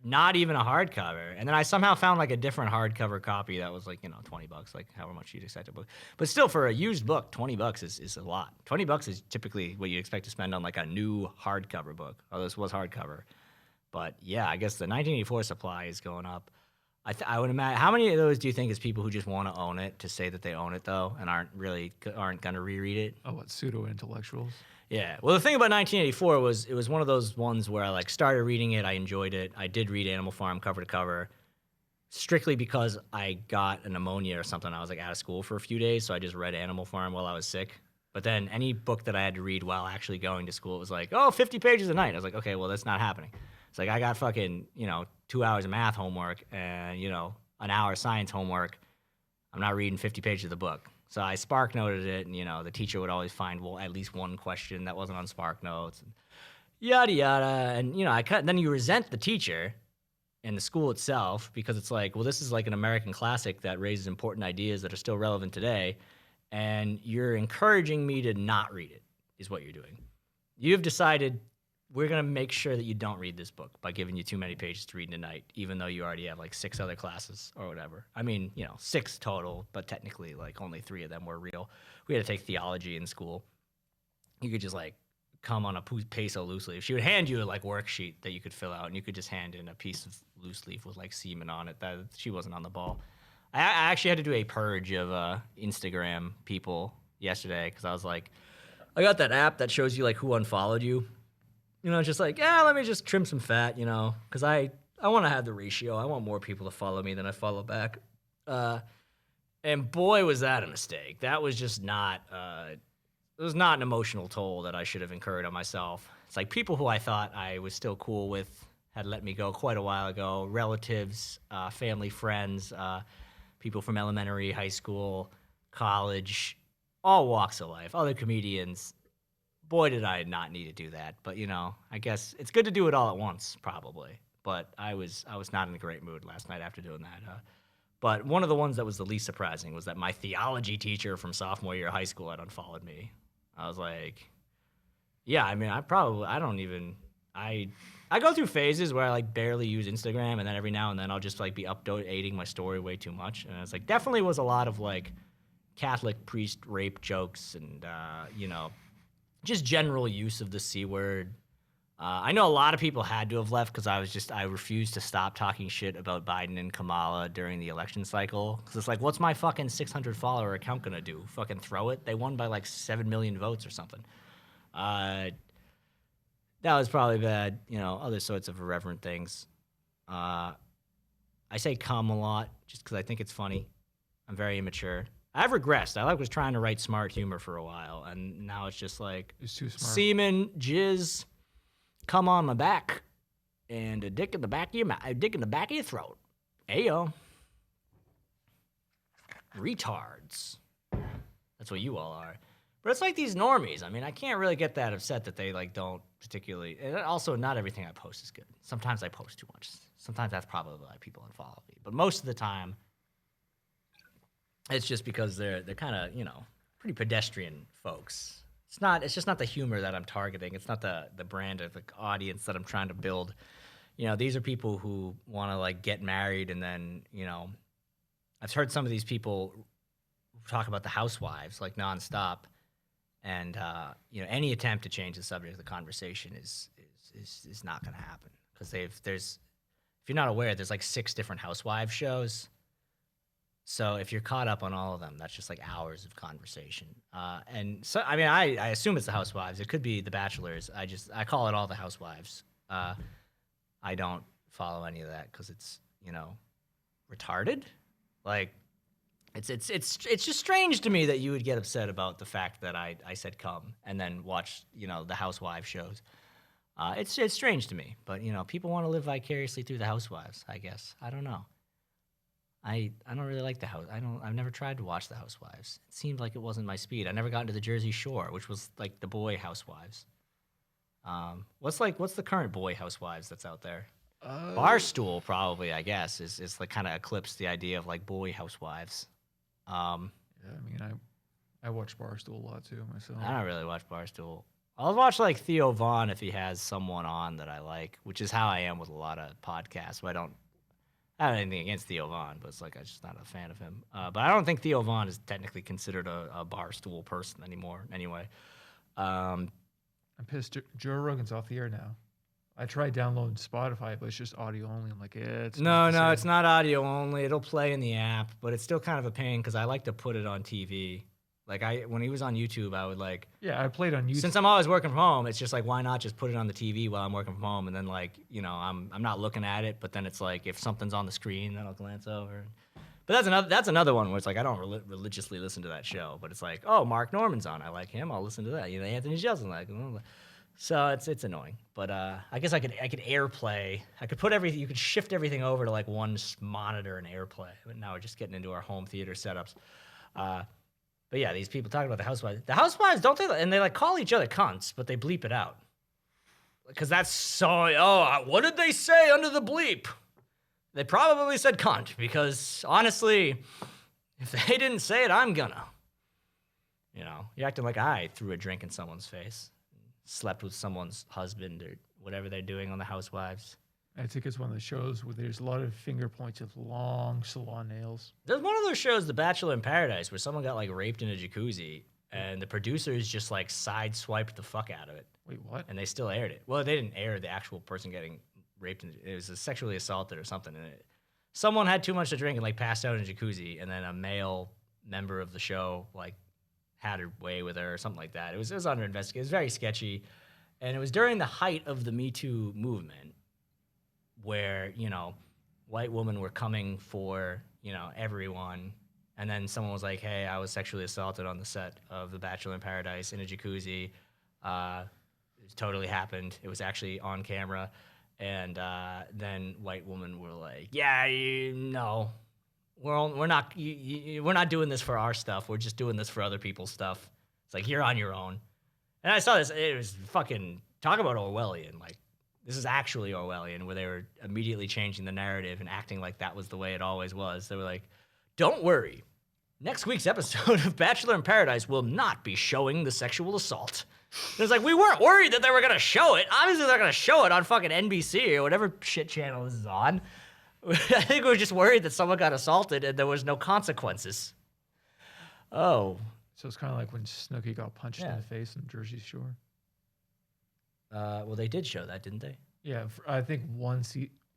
not even a hardcover. And then I somehow found a different hardcover copy that was $20, however much you'd expect a book. But still, for a used book, $20 is a lot. $20 is typically what you expect to spend on a new hardcover book. Oh, this was hardcover. But yeah, I guess the 1984 supply is going up. I would imagine. How many of those do you think is people who just want to own it to say that they own it though, and aren't going to reread it? Oh, what pseudo intellectuals? Yeah. Well, the thing about 1984 was it was one of those ones where I started reading it, I enjoyed it. I did read Animal Farm cover to cover, strictly because I got a pneumonia or something. I was out of school for a few days, so I just read Animal Farm while I was sick. But then any book that I had to read while actually going to school, it was like, oh, 50 pages a night. I was like, okay, well, that's not happening. It's like I got fucking, 2 hours of math homework and, an hour of science homework. I'm not reading 50 pages of the book. So I Spark Noted it, and, the teacher would always find, well, at least one question that wasn't on Spark Notes. And yada, yada. And, then you resent the teacher and the school itself because it's like, well, this is like an American classic that raises important ideas that are still relevant today. And you're encouraging me to not read it, is what you're doing. You've decided we're going to make sure that you don't read this book by giving you too many pages to read in a night, even though you already have like 6 other classes or whatever. I mean, 6 total, but technically like only 3 of them were real. We had to take theology in school. You could just like come on a peso loose leaf. She would hand you a like worksheet that you could fill out, and you could just hand in a piece of loose leaf with like semen on it. That she wasn't on the ball. I actually had to do a purge of Instagram people yesterday because I was like, I got that app that shows you like who unfollowed you. Just like, let me just trim some fat, because I want to have the ratio. I want more people to follow me than I follow back. And boy, was that a mistake. That was just not, it was not an emotional toll that I should have incurred on myself. It's like people who I thought I was still cool with had let me go quite a while ago. Relatives, family, friends, people from elementary, high school, college, all walks of life, other comedians. Boy, did I not need to do that. But, I guess it's good to do it all at once, probably. But I was not in a great mood last night after doing that. But one of the ones that was the least surprising was that my theology teacher from sophomore year of high school had unfollowed me. I was like, yeah, I mean, I go through phases where I like barely use Instagram, and then every now and then I'll just like be updating my story way too much. And it's like definitely was a lot of like Catholic priest rape jokes and, just general use of the C word. I know a lot of people had to have left because I refused to stop talking shit about Biden and Kamala during the election cycle. Because it's like, what's my fucking 600 follower account gonna do? Fucking throw it? They won by like 7 million votes or something. That was probably bad. Other sorts of irreverent things. I say cum a lot just because I think it's funny. I'm very immature. I've regressed. I was trying to write smart humor for a while, and now it's just like It's too smart. semen, jizz, cum on my back, and a dick in the back of your mouth, a dick in the back of your throat. Ayo. Retards. That's what you all are. But it's like these normies. I mean, I can't really get that upset that they like don't particularly. And also, not everything I post is good. Sometimes I post too much. Sometimes that's probably why people unfollow me. But most of the time, it's just because they're kind of pretty pedestrian folks. It's just not the humor that I'm targeting. It's not the brand of the audience that I'm trying to build. These are people who want to like get married, and then I've heard some of these people talk about the housewives like nonstop. And any attempt to change the subject of the conversation is not going to happen because if you're not aware, there's like 6 different housewives shows. So if you're caught up on all of them, that's just like hours of conversation. And so I mean, I assume it's the housewives. It could be the Bachelors. I call it all the housewives. I don't follow any of that because it's retarded. Like. It's just strange to me that you would get upset about the fact that I said cum and then watch the housewives shows. It's strange to me, but people want to live vicariously through the housewives. I guess I don't know. I don't really like the house. I've never tried to watch the housewives. It seemed like it wasn't my speed. I never got into the Jersey Shore, which was like the boy housewives. What's the current boy housewives that's out there? Barstool probably, I guess, is like kind of eclipsed the idea of like boy housewives. Yeah, I mean, I watch Barstool a lot too myself. I don't really watch Barstool. I'll watch like Theo Vaughn if he has someone on that I like, which is how I am with a lot of podcasts. I don't have anything against Theo Vaughn, but it's like I'm just not a fan of him. But I don't think Theo Vaughn is technically considered a Barstool person anymore. Anyway, I'm pissed. Joe Rogan's off the air now. I tried downloading Spotify, but it's just audio only. I'm like, it's no, it's not audio only. It'll play in the app, but it's still kind of a pain because I like to put it on TV. Like when he was on YouTube, I would like. Yeah, I played on YouTube. Since I'm always working from home, it's just like why not just put it on the TV while I'm working from home, and then like I'm not looking at it, but then it's like if something's on the screen, then I'll glance over. But that's another one where it's like I don't religiously listen to that show, but it's like, oh, Mark Norman's on. I like him. I'll listen to that. Anthony Jeselnik. Like, so it's annoying. But I guess I could AirPlay. I could put everything. You could shift everything over to like one monitor and AirPlay. But now we're just getting into our home theater setups. But yeah, these people talking about the Housewives. The Housewives, don't they? And they like call each other cunts, but they bleep it out. Because that's so. Oh, what did they say under the bleep? They probably said cunt because honestly, if they didn't say it, I'm gonna. You're acting like I threw a drink in someone's face, slept with someone's husband or whatever they're doing on the Housewives. I think it's one of the shows where there's a lot of finger points of long salon nails. There's one of those shows, The Bachelor in Paradise, where someone got like raped in a jacuzzi and the producers just like sideswiped the fuck out of it. Wait, what? And they still aired it. Well, they didn't air the actual person getting raped. It was sexually assaulted or something. And someone had too much to drink and like passed out in a jacuzzi, and then a male member of the show like had her way with her or something like that. It was under investigation. It was very sketchy, and it was during the height of the Me Too movement, where white women were coming for everyone, and then someone was like, "Hey, I was sexually assaulted on the set of The Bachelor in Paradise in a jacuzzi. It totally happened. It was actually on camera." And then white women were like, "Yeah, we're not doing this for our stuff. We're just doing this for other people's stuff." It's like, you're on your own. And I saw this. It was fucking talk about Orwellian. Like, this is actually Orwellian, where they were immediately changing the narrative and acting like that was the way it always was. They were like, "Don't worry, next week's episode of Bachelor in Paradise will not be showing the sexual assault." And it's like, we weren't worried that they were going to show it. Obviously, they're going to show it on fucking NBC or whatever shit channel this is on. I think we were just worried that someone got assaulted and there was no consequences. Oh. So it's kind of like when Snooki got punched in the face in Jersey Shore. Well, they did show that, didn't they? Yeah, I think one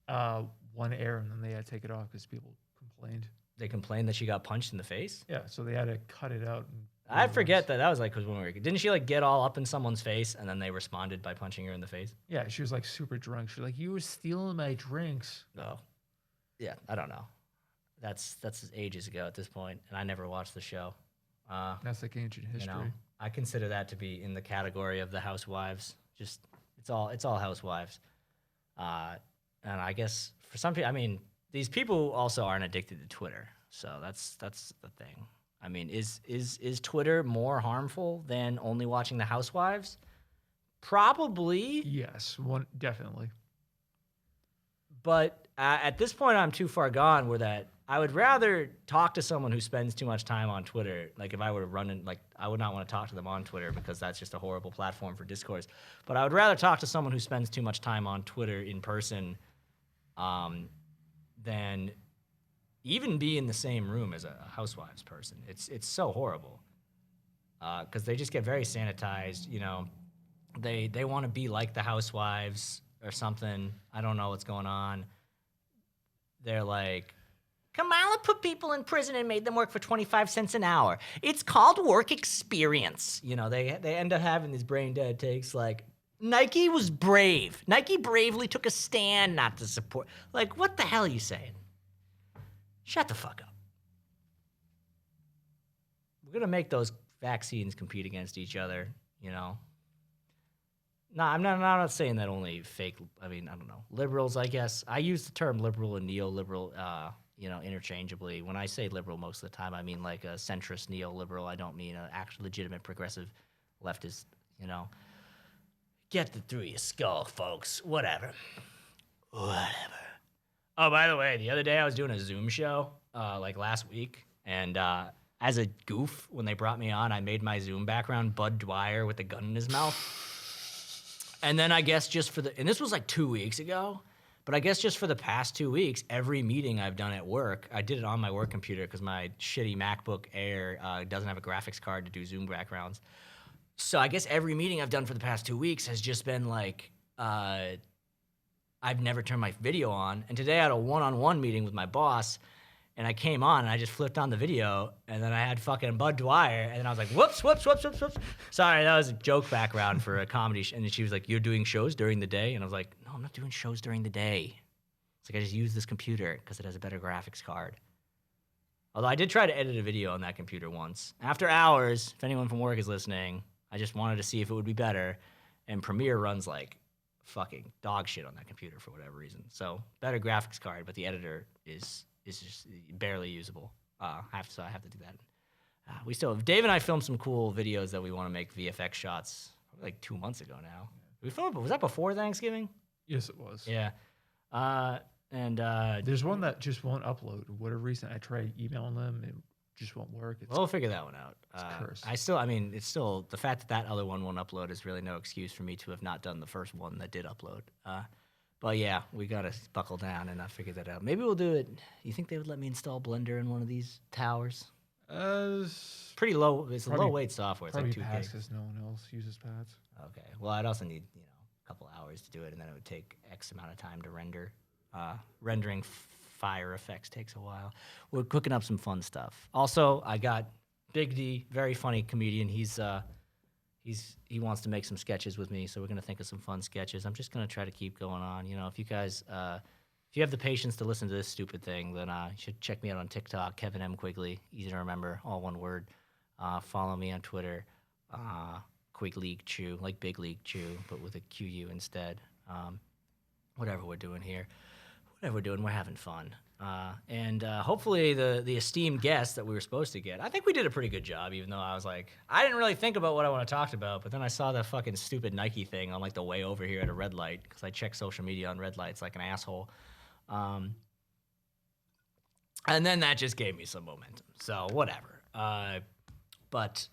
air, and then they had to take it off because people complained. They complained that she got punched in the face? Yeah, so they had to cut it out. I forget that was like, because when we were, didn't she like get all up in someone's face and then they responded by punching her in the face? Yeah, she was like super drunk. She was like, "You were stealing my drinks." Oh, yeah, I don't know. That's ages ago at this point, and I never watched the show. That's like ancient history. I consider that to be in the category of the Housewives. Just it's all Housewives. And I guess for some people, I mean, these people also aren't addicted to Twitter, so that's the thing. I mean, is Twitter more harmful than only watching the Housewives? Probably. Yes, definitely. But at this point, I'm too far gone where that I would rather talk to someone who spends too much time on Twitter. Like if I were to run in, like I would not want to talk to them on Twitter because that's just a horrible platform for discourse. But I would rather talk to someone who spends too much time on Twitter in person than even be in the same room as a Housewives person. It's so horrible because they just get very sanitized. They want to be like the Housewives or something. I don't know what's going on. They're like, Kamala put people in prison and made them work for 25 cents an hour. It's called work experience. They end up having these brain dead takes like, Nike was brave. Nike bravely took a stand not to support. Like, what the hell are you saying? Shut the fuck up. We're going to make those vaccines compete against each other, No, I'm not saying that only fake, I mean, I don't know, liberals, I guess. I use the term liberal and neoliberal, interchangeably. When I say liberal most of the time, I mean like a centrist neoliberal. I don't mean an actual legitimate progressive leftist, Get it through your skull, folks. Whatever. Oh, by the way, the other day I was doing a Zoom show, like last week, and as a goof, when they brought me on, I made my Zoom background Bud Dwyer with a gun in his mouth. And then I guess and this was like 2 weeks ago, but I guess just for the past 2 weeks, every meeting I've done at work, I did it on my work computer because my shitty MacBook Air doesn't have a graphics card to do Zoom backgrounds. So I guess every meeting I've done for the past 2 weeks has just been like, I've never turned my video on. And today I had a one-on-one meeting with my boss, and I came on and I just flipped on the video, and then I had fucking Bud Dwyer, and then I was like, whoops. Sorry, that was a joke background for a comedy. And then she was like, "You're doing shows during the day?" And I was like, "No, I'm not doing shows during the day." It's like, I just use this computer because it has a better graphics card. Although I did try to edit a video on that computer once. After hours, if anyone from work is listening, I just wanted to see if it would be better. And Premiere runs like fucking dog shit on that computer for whatever reason. So better graphics card, but the editor is just barely usable. I have to do that. We still have, Dave and I filmed some cool videos that we want to make VFX shots like 2 months ago now. We filmed, was that before Thanksgiving? Yes, it was. Yeah. There's one that just won't upload. For whatever reason, I tried emailing them, it just won't work. We'll figure that one out. It's cursed. It's still, the fact that that other one won't upload is really no excuse for me to have not done the first one that did upload. But yeah, we got to buckle down and figure that out. Maybe we'll do it. You think they would let me install Blender in one of these towers? Pretty low. It's a low weight software. It's like 2 gigs. because no one else uses pads. Okay. Well, I'd also need a couple hours to do it, and then it would take X amount of time to render. Rendering fire effects takes a while. We're cooking up some fun stuff. Also, I got Big D, very funny comedian. He wants to make some sketches with me, so we're gonna think of some fun sketches. I'm just gonna try to keep going on. If you guys, if you have the patience to listen to this stupid thing, then you should check me out on TikTok, Kevin M. Quigley, easy to remember, all one word. Follow me on Twitter, Quig League Chew, like Big League Chew, but with a QU instead. Whatever we're doing here. Whatever we're doing, we're having fun. And hopefully the esteemed guest that we were supposed to get, I think we did a pretty good job, even though I was like, I didn't really think about what I want to talk about, but then I saw the fucking stupid Nike thing on like the way over here at a red light, because I check social media on red lights like an asshole. And then that just gave me some momentum. So whatever. But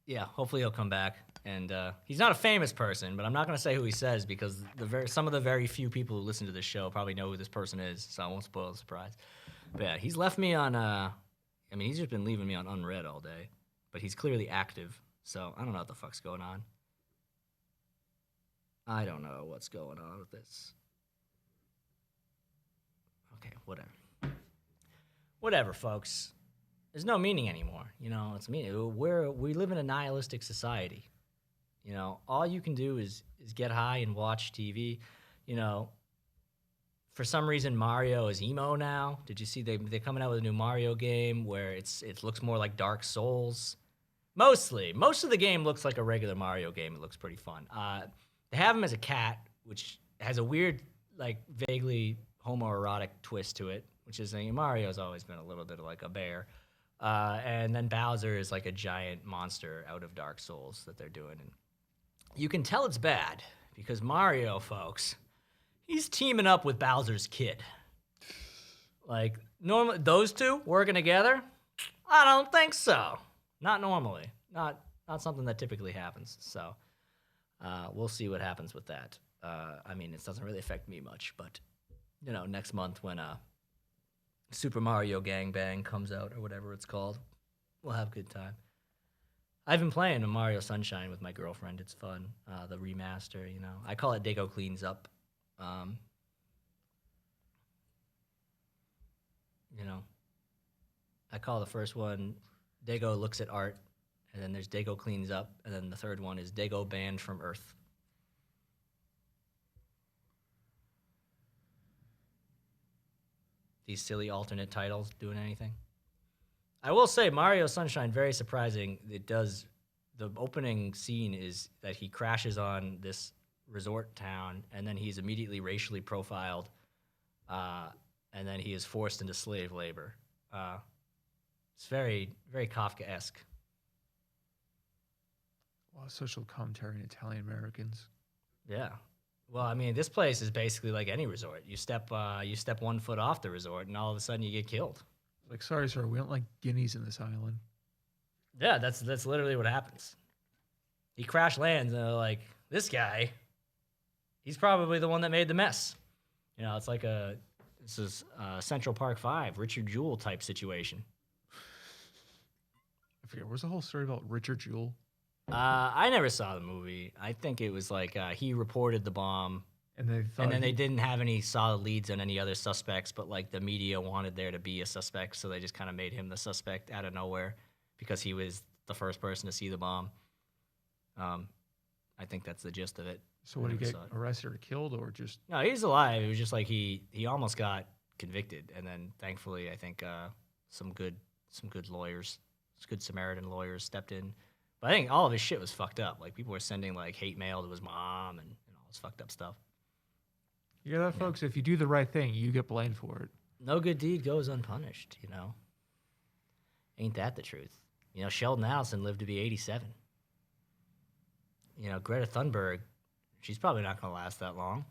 yeah, hopefully he'll come back. And he's not a famous person, but I'm not going to say who he says because some of the very few people who listen to this show probably know who this person is, so I won't spoil the surprise. But yeah, he's left me on, he's just been leaving me on unread all day, but he's clearly active, so I don't know what the fuck's going on. I don't know what's going on with this. Okay, whatever. Whatever, folks. There's no meaning anymore. It's meaning. We live in a nihilistic society. All you can do is get high and watch TV. For some reason, Mario is emo now. Did you see they're coming out with a new Mario game where it looks more like Dark Souls? Mostly. Most of the game looks like a regular Mario game. It looks pretty fun. They have him as a cat, which has a weird, like, vaguely homoerotic twist to it, which is Mario's always been a little bit of like a bear. And then Bowser is like a giant monster out of Dark Souls that they're doing. And you can tell it's bad because Mario, folks, he's teaming up with Bowser's kid. Like, normally, those two working together? I don't think so. Not normally. Not something that typically happens. So, we'll see what happens with that. It doesn't really affect me much, but, next month when Super Mario Gangbang comes out or whatever it's called, we'll have a good time. I've been playing a Mario Sunshine with my girlfriend. It's fun. The remaster, I call it Dago Cleans Up. I call the first one Dago Looks at Art, and then there's Dago Cleans Up, and then the third one is Dago Banned from Earth. These silly alternate titles doing anything? I will say Mario Sunshine, very surprising. The opening scene is that he crashes on this resort town, and then he's immediately racially profiled, and then he is forced into slave labor. It's very, very Kafkaesque. A lot of social commentary in Italian Americans. Yeah. Well, this place is basically like any resort. You step 1 foot off the resort, and all of a sudden you get killed. Like, sorry, sir, we don't like guineas in this island. Yeah, that's literally what happens. He crash lands, and they're like, this guy, he's probably the one that made the mess. It's like this is Central Park 5, Richard Jewell type situation. I forget, where's the whole story about Richard Jewell? I never saw the movie. I think it was like he reported the bomb, and then they didn't have any solid leads on any other suspects, but like the media wanted there to be a suspect, so they just kind of made him the suspect out of nowhere because he was the first person to see the bomb. I think that's the gist of it. So would he get arrested or killed, or just? No, he's alive. It was just like he almost got convicted, and then thankfully I think some good lawyers, good Samaritan lawyers stepped in. But I think all of his shit was fucked up. Like people were sending like hate mail to his mom and all this fucked up stuff. You hear that, folks? If you do the right thing, you get blamed for it. No good deed goes unpunished, you know. Ain't that the truth? You know, Sheldon Adelson lived to be 87. You know, Greta Thunberg, she's probably not going to last that long.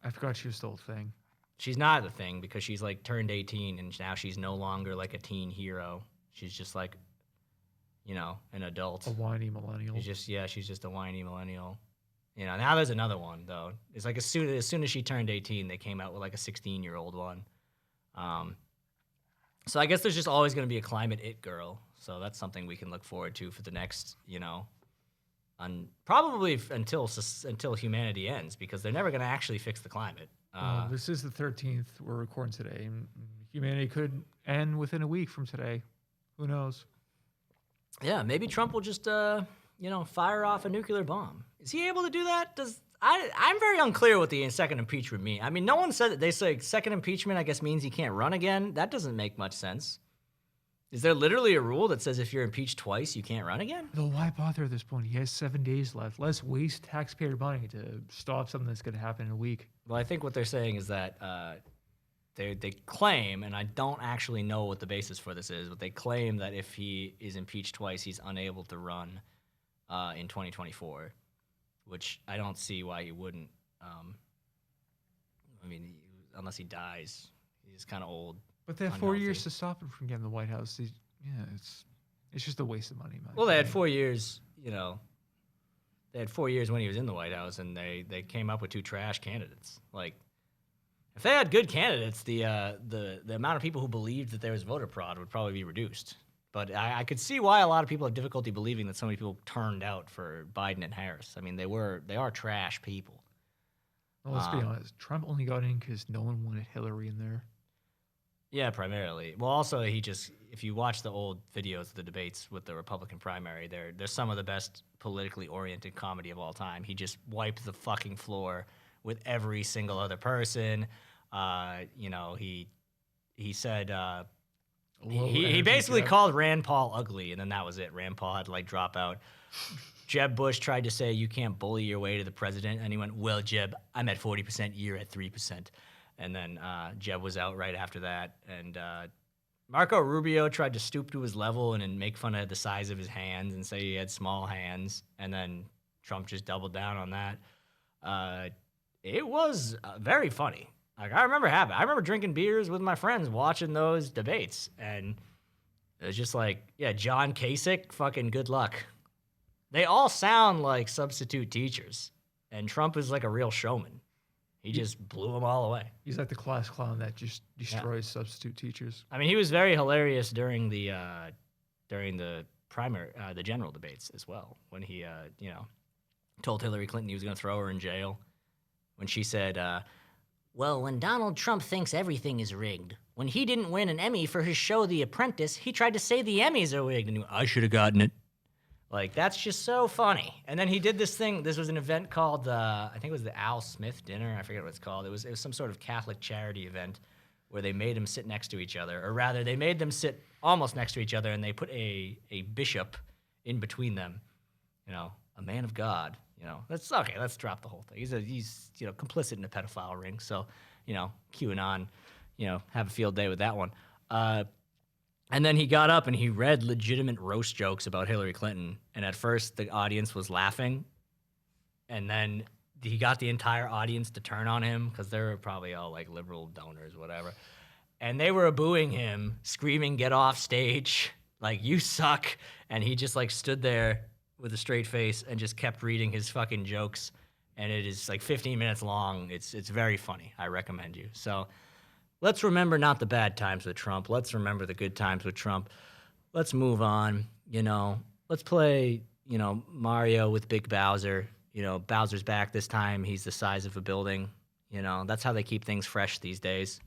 I forgot she was still a thing. She's not a thing because she's like turned 18 and now she's no longer like a teen hero. She's just like, you know, an adult. A whiny millennial. She's just a whiny millennial. You know, now there's another one though. It's like as soon as she turned 18, they came out with like a 16-year-old one. So I guess there's just always going to be a climate it girl. So that's something we can look forward to for the next, you know, probably until humanity ends, because they're never going to actually fix the climate. This is the 13th. We're recording today. Humanity could end within a week from today. Who knows? Yeah, maybe Trump will just, fire off a nuclear bomb. Is he able to do that? I'm very unclear what the second impeachment mean. I mean, no one said that. They say second impeachment, I guess, means he can't run again. That doesn't make much sense. Is there literally a rule that says if you're impeached twice, you can't run again? Though why bother at this point? He has 7 days left. Let's waste taxpayer money to stop something that's going to happen in a week. Well, I think what they're saying is that they claim, and I don't actually know what the basis for this is, but they claim that if he is impeached twice, he's unable to run in 2024, which I don't see why he wouldn't. Unless he dies. He's kind of old. But they have 4 years to stop him from getting the White House. It's just a waste of money, man. Well, they had 4 years, you know. They had 4 years when he was in the White House, and they came up with 2 trash candidates. Like, if they had good candidates, the amount of people who believed that there was voter fraud would probably be reduced. But I could see why a lot of people have difficulty believing that so many people turned out for Biden and Harris. I mean, they are trash people. Well, let's be honest. Trump only got in because no one wanted Hillary in there. Yeah, primarily. Well, also, if you watch the old videos of the debates with the Republican primary, they're some of the best politically oriented comedy of all time. He just wiped the fucking floor with every single other person. He said he basically called Rand Paul ugly, and then that was it. Rand Paul had to like drop out. Jeb Bush tried to say you can't bully your way to the president, and he went, "Well, Jeb, I'm at 40%, you're at 3%." And then Jeb was out right after that. And Marco Rubio tried to stoop to his level and make fun of the size of his hands and say he had small hands. And then Trump just doubled down on that. It was very funny. Like I remember drinking beers with my friends watching those debates. And it was just like, yeah, John Kasich, fucking good luck. They all sound like substitute teachers. And Trump is like a real showman. He just blew them all away. He's like the class clown that just destroys substitute teachers. I mean, he was very hilarious during the primary, the general debates as well, when he, told Hillary Clinton he was going to throw her in jail. When she said, well, when Donald Trump thinks everything is rigged, when he didn't win an Emmy for his show The Apprentice, he tried to say the Emmys are rigged, and he went, I should have gotten it. Like, that's just so funny. And then he did this thing. This was an event called, I think it was the Al Smith Dinner. I forget what it's called. It was some sort of Catholic charity event where they made them sit next to each other. Or rather, they made them sit almost next to each other, and they put a bishop in between them. You know, a man of God. You know, that's okay. Let's drop the whole thing. He's complicit in a pedophile ring. So, QAnon, have a field day with that one. And then he got up and he read legitimate roast jokes about Hillary Clinton. And at first, the audience was laughing. And then he got the entire audience to turn on him because they were probably all like liberal donors, whatever. And they were booing him, screaming, get off stage, like, you suck. And he just like stood there with a straight face and just kept reading his fucking jokes. And it is like 15 minutes long. It's very funny. I recommend you. So let's remember not the bad times with Trump. Let's remember the good times with Trump. Let's move on. Let's play, Mario with Big Bowser. Bowser's back this time. He's the size of a building. That's how they keep things fresh these days.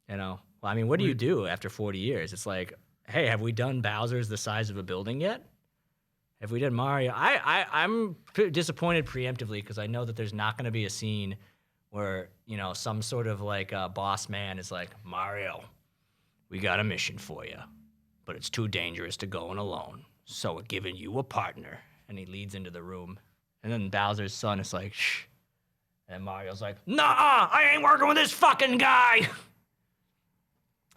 Well, I mean, what do you do after 40 years? It's like, hey, have we done Bowser's the size of a building yet? Have we done Mario? I'm disappointed preemptively because I know that there's not going to be a scene where, some sort of like boss man is like, Mario, we got a mission for you, but it's too dangerous to go in alone. So we're giving you a partner. And he leads into the room. And then Bowser's son is like, shh. And Mario's like, nah, I ain't working with this fucking guy.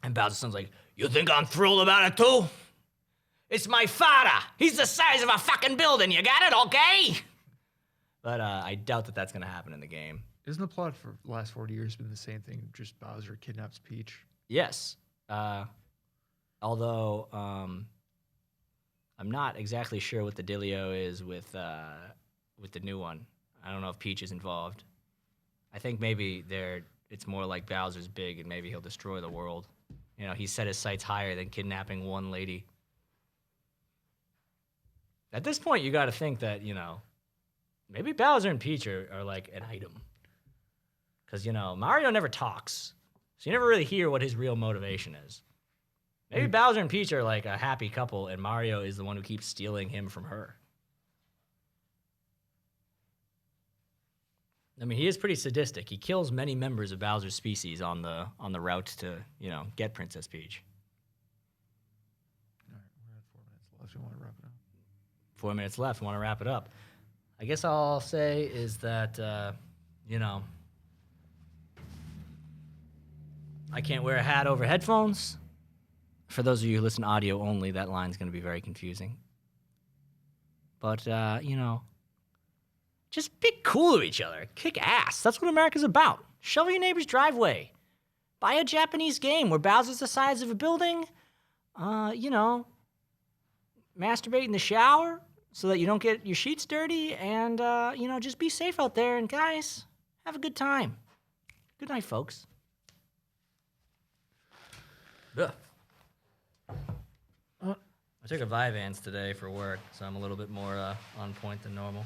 And Bowser's son's like, you think I'm thrilled about it too? It's my father. He's the size of a fucking building. You got it, okay? But I doubt that that's going to happen in the game. Isn't the plot for the last 40 years been the same thing? Just Bowser kidnaps Peach? Yes. Although I'm not exactly sure what the dealio is with the new one. I don't know if Peach is involved. I think maybe it's more like Bowser's big and maybe he'll destroy the world. You know, he set his sights higher than kidnapping one lady. At this point, you got to think that, you know, maybe Bowser and Peach are like an item. Because, you know, Mario never talks. So you never really hear what his real motivation is. Maybe Bowser and Peach are like a happy couple and Mario is the one who keeps stealing him from her. I mean, he is pretty sadistic. He kills many members of Bowser's species on the route to, you know, get Princess Peach. All right, we're at 4 minutes left. You want to wrap it up? 4 minutes left. Want to wrap it up. I guess all I'll say is that, you know, I can't wear a hat over headphones. For those of you who listen audio only, that line's going to be very confusing. But, you know, just be cool to each other. Kick ass. That's what America's about. Shovel your neighbor's driveway. Buy a Japanese game where Bowser's the size of a building. You know, masturbate in the shower so that you don't get your sheets dirty. And, you know, just be safe out there. And, guys, have a good time. Good night, folks. Ugh. I took a Vyvanse today for work, so I'm a little bit more on point than normal.